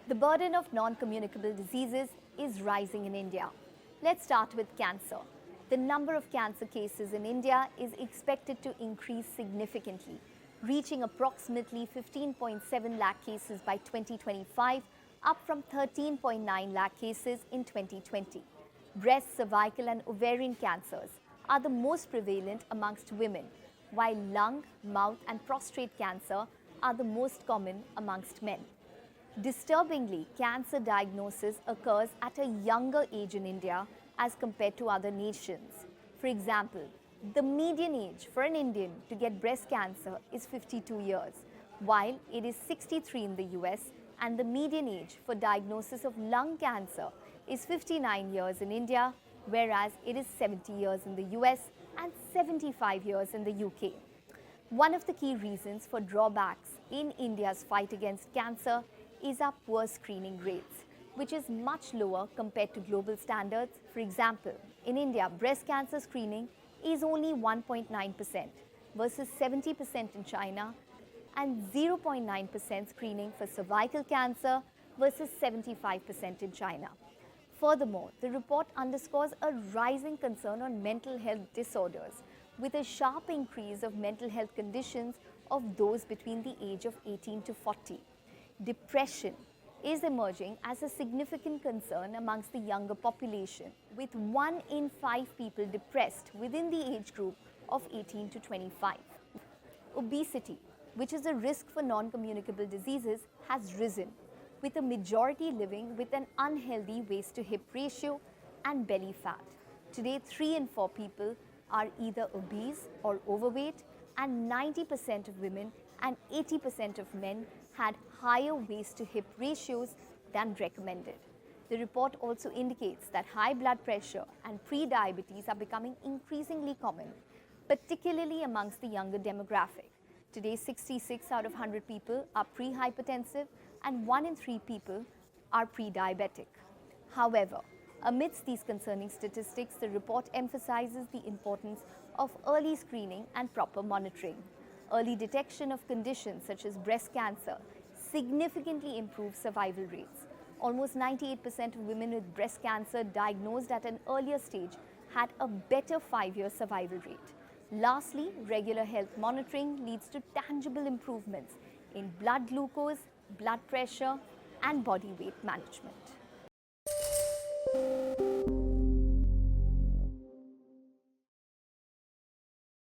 The burden of non-communicable diseases is rising in India. Let's start with cancer. The number of cancer cases in India is expected to increase significantly, reaching approximately 15.7 lakh cases by 2025, up from 13.9 lakh cases in 2020. Breast, cervical and ovarian cancers are the most prevalent amongst women, while lung, mouth and prostate cancer are the most common amongst men. Disturbingly, cancer diagnosis occurs at a younger age in India as compared to other nations. For example, the median age for an Indian to get breast cancer is 52 years, while it is 63 in the US, and the median age for diagnosis of lung cancer is 59 years in India, whereas it is 70 years in the US and 75 years in the UK. One of the key reasons for drawbacks in India's fight against cancer is our poor screening rates, which is much lower compared to global standards. For example, in India, breast cancer screening is only 1.9% versus 70% in China, and 0.9% screening for cervical cancer versus 75% in China. Furthermore, the report underscores a rising concern on mental health disorders, with a sharp increase of mental health conditions of those between the age of 18 to 40. Depression is emerging as a significant concern amongst the younger population, with 1 in 5 people depressed within the age group of 18 to 25. Obesity, which is a risk for non-communicable diseases, has risen, with a majority living with an unhealthy waist-to-hip ratio and belly fat. Today, 3 in 4 people are either obese or overweight, and 90% of women and 80% of men had higher waist-to-hip ratios than recommended. The report also indicates that high blood pressure and pre-diabetes are becoming increasingly common, particularly amongst the younger demographic. Today, 66 out of 100 people are pre-hypertensive and 1 in 3 people are pre-diabetic. However, amidst these concerning statistics, the report emphasizes the importance of early screening and proper monitoring. Early detection of conditions such as breast cancer significantly improves survival rates. Almost 98% of women with breast cancer diagnosed at an earlier stage had a better 5-year survival rate. Lastly, regular health monitoring leads to tangible improvements in blood glucose, blood pressure, and body weight management.